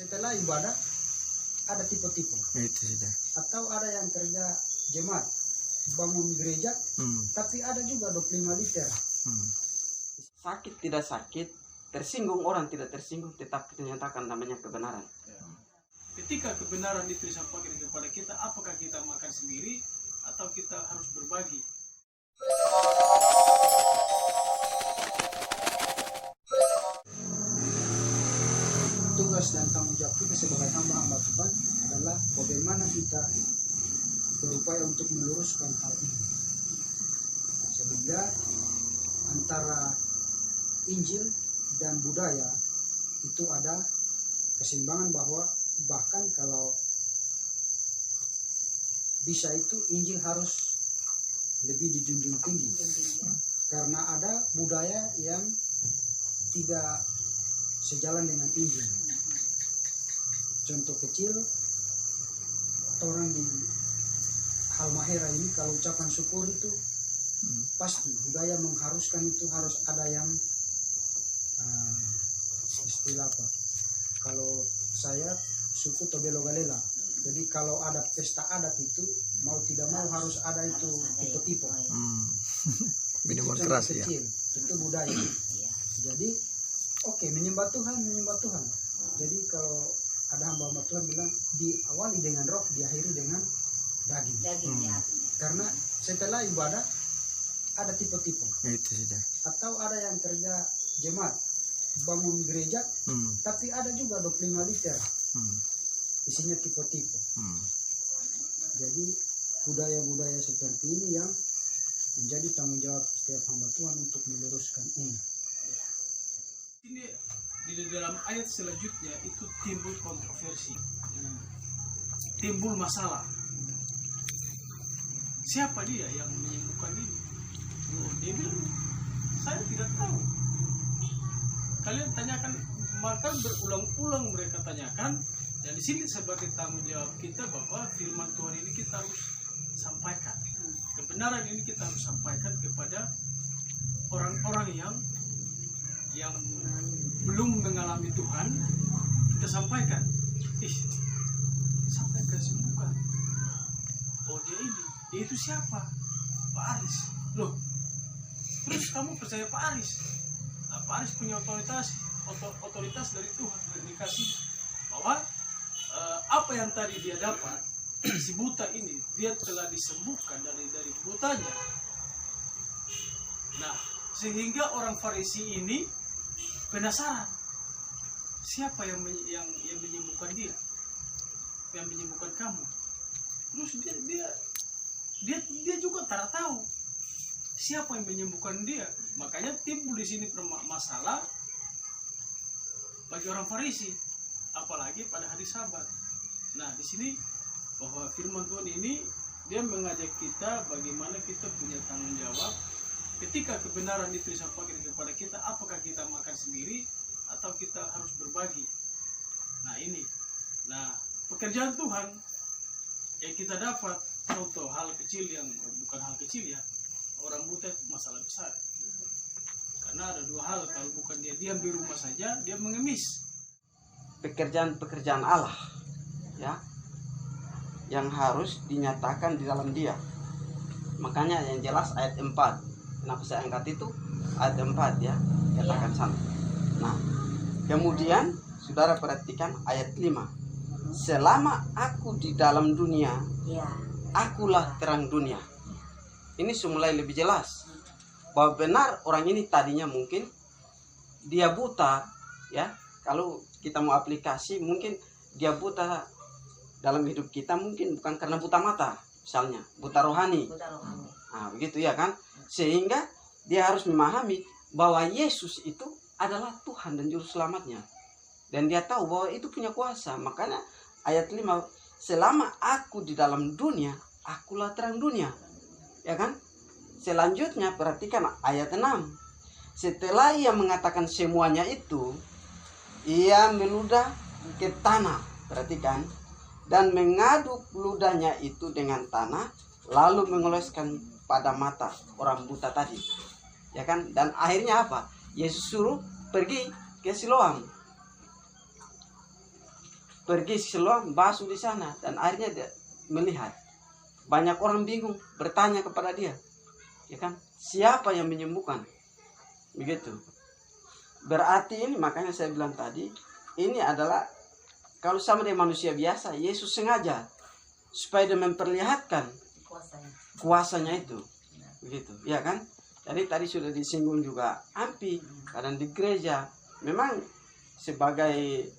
Setelah ibadah ada tipe-tipe. Itu sudah. Atau ada yang kerja jemaat, bangun gereja, tapi ada juga 25 liter. Sakit tidak sakit, tersinggung orang tidak tersinggung, tetap kita nyatakan namanya kebenaran. Ketika kebenaran itu disampaikan kepada kita, apakah kita makan sendiri atau kita harus berbagi? Tugas dan tanggung jawab kita sebagai hamba-hamba Tuhan adalah bagaimana kita berupaya untuk meluruskan hal ini, sehingga antara Injil dan budaya itu ada keseimbangan, bahwa bahkan kalau bisa itu Injil harus lebih dijunjung tinggi, karena ada budaya yang tidak sejalan dengan Injil. Contoh kecil, orang di Halmahera ini kalau ucapan syukur itu pasti budaya mengharuskan itu harus ada yang istilah apa? Kalau saya suku Tobelo Galela, jadi kalau ada pesta adat itu mau tidak mau harus ada itu tipe-tipe. Minuman Itu keras contoh ya. kecil, itu budaya. Jadi oke, menyembah Tuhan. Jadi kalau ada hamba-hamba Tuhan bilang diawali dengan roh, diakhiri dengan daging. Karena setelah ibadah ada tipe-tipe. Itu sudah. Atau ada yang kerja jemaat, bangun gereja, tapi ada juga 25 liter. Isinya tipe-tipe. Jadi budaya-budaya seperti ini yang menjadi tanggung jawab setiap hamba Tuhan untuk meluruskan ini. Ini di dalam ayat selanjutnya itu timbul kontroversi, timbul masalah. Siapa dia yang menyembuhkan ini? Dia bilang, saya tidak tahu. Kalian tanyakan, maka berulang-ulang mereka tanyakan. Dan di sini sebagai tanggung jawab kita bahwa firman Tuhan ini kita harus sampaikan. Kebenaran ini kita harus sampaikan kepada orang-orang yang belum mengalami Tuhan. Kita sampaikan, sampai kesembuhan. Oh, dia itu siapa? Pak Aris. Loh, terus kamu percaya Pak Aris? Nah, Pak Aris punya otoritas dari Tuhan, dikasih bahwa apa yang tadi dia dapat, si buta ini dia telah disembuhkan dari butanya. Nah, sehingga orang Farisi ini penasaran, siapa yang menyembuhkan dia, yang menyembuhkan kamu. Terus dia juga tak tahu siapa yang menyembuhkan dia. Makanya timbul di sini masalah bagi orang Farisi, apalagi pada hari Sabat. Nah, di sini bahwa firman Tuhan ini dia mengajak kita bagaimana kita punya tanggung jawab ketika kebenaran itu disampaikan kepada kita, apakah kita makan sendiri atau kita harus berbagi. Nah, ini. Nah, pekerjaan Tuhan yang kita dapat, contoh hal kecil yang bukan hal kecil ya, orang buta itu masalah besar. Karena ada dua hal, kalau bukan dia diam di rumah saja, dia mengemis. Pekerjaan-pekerjaan Allah ya, yang harus dinyatakan di dalam dia. Makanya yang jelas ayat 4. Kenapa saya angkat itu? Ayat 4 ya, katakan sana. Nah, kemudian saudara perhatikan ayat 5. Selama aku di dalam dunia, akulah terang dunia. Ini mulai lebih jelas bahwa benar orang ini tadinya mungkin dia buta ya. Kalau kita mau aplikasi, mungkin dia buta dalam hidup kita, mungkin bukan karena buta mata, misalnya buta rohani. Nah, begitu ya kan? Sehingga dia harus memahami bahwa Yesus itu adalah Tuhan dan Juru Selamatnya. Dan dia tahu bahwa itu punya kuasa. Makanya ayat 5, selama aku di dalam dunia, akulah terang dunia. Ya kan? Selanjutnya perhatikan ayat 6. Setelah ia mengatakan semuanya itu, ia meludah ke tanah, perhatikan, dan mengaduk ludahnya itu dengan tanah, lalu mengoleskan pada mata orang buta tadi. Ya kan? Dan akhirnya apa? Yesus suruh pergi ke Siloam. pergi Siloam basuh di sana dan akhirnya dia melihat. Banyak orang bingung bertanya kepada dia, ya kan, siapa yang menyembuhkan? Begitu. Berarti ini makanya saya bilang tadi, ini adalah kalau sama dengan manusia biasa, Yesus sengaja supaya dia memperlihatkan kuasanya itu, begitu, ya kan? Jadi tadi sudah disinggung juga Ampi, kadang di gereja memang sebagai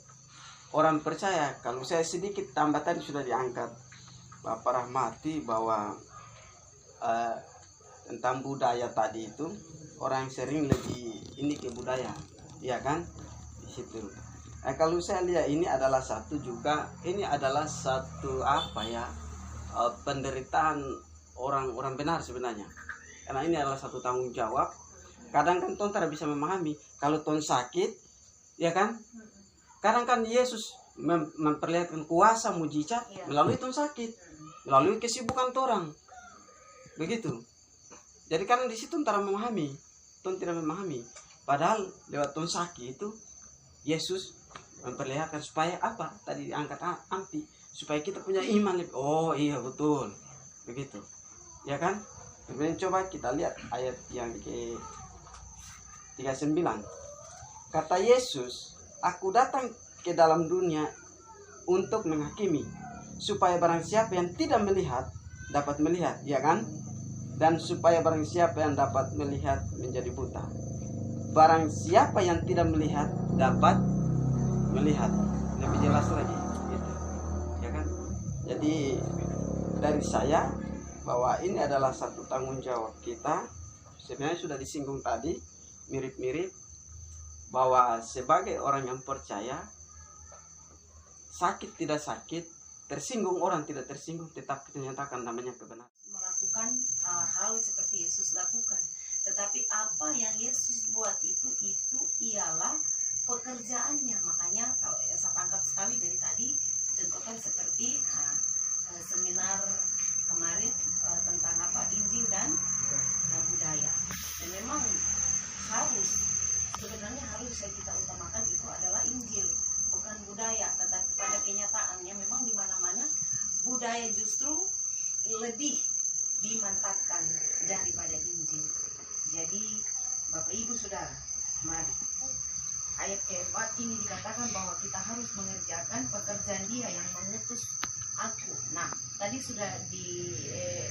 orang percaya, kalau saya sedikit tambah tadi sudah diangkat Bapak Rahmati bahwa tentang budaya tadi itu orang sering lebih ini ke budaya, ya kan, di situ. Kalau saya lihat ini adalah satu juga, ini adalah satu apa ya, penderitaan orang-orang benar sebenarnya, karena ini adalah satu tanggung jawab. Kadang kan tuan tidak bisa memahami kalau tuan sakit, ya kan, kadang kan Yesus memperlihatkan kuasa mujizat melalui tuan sakit, melalui kesibukan orang, begitu. Jadi kan di situ antara memahami, tuan tidak memahami. Padahal lewat tuan sakit itu Yesus memperlihatkan supaya apa? Tadi diangkat Ampi, supaya kita punya iman lebih. Oh iya betul, begitu, ya kan? Kemudian coba kita lihat ayat yang ke 39. Kata Yesus, aku datang ke dalam dunia untuk menghakimi, supaya barang siapa yang tidak melihat dapat melihat, ya kan? Dan supaya barang siapa yang dapat melihat menjadi buta. Barang siapa yang tidak melihat dapat melihat. Lebih jelas lagi, gitu, ya kan? Jadi dari saya bahwa ini adalah satu tanggung jawab kita. Sebenarnya sudah disinggung tadi, mirip-mirip bahwa sebagai orang yang percaya, sakit tidak sakit, tersinggung orang tidak tersinggung, tetap kita nyatakan namanya kebenaran. Melakukan hal seperti Yesus lakukan, tetapi apa yang Yesus buat itu ialah pekerjaannya. Makanya kalau saya tangkap sekali dari tadi contohkan seperti seminar kemarin tentang apa, Injil dan budaya. Dan memang sebenarnya harus yang kita utamakan itu adalah Injil, bukan budaya. Tetapi pada kenyataannya memang di mana-mana budaya justru lebih dimantapkan daripada Injil. Jadi Bapak Ibu Saudara, mari. Ayat keempat ini dikatakan bahwa kita harus mengerjakan pekerjaan Dia yang mengutus aku. Nah, tadi sudah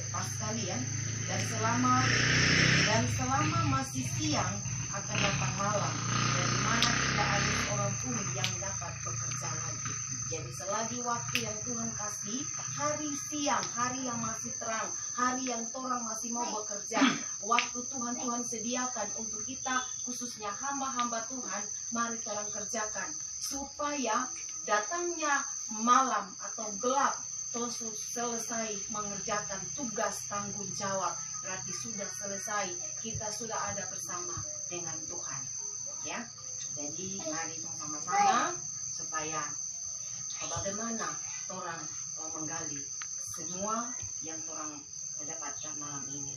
pas sekali ya. Dan selama masih siang akan datang malam, dari mana tidak ada orang pun yang dapat bekerja lagi. Jadi selagi waktu yang Tuhan kasih, hari siang, hari yang masih terang, hari yang orang masih mau bekerja, waktu Tuhan sediakan untuk kita, khususnya hamba-hamba Tuhan, mari tolong kerjakan supaya datangnya malam atau gelap, terus selesai mengerjakan tugas tanggung jawab, berarti sudah selesai, kita sudah ada bersama dengan Tuhan, ya. Jadi mari sama-sama supaya bagaimana orang menggali semua yang orang dapatkan malam ini.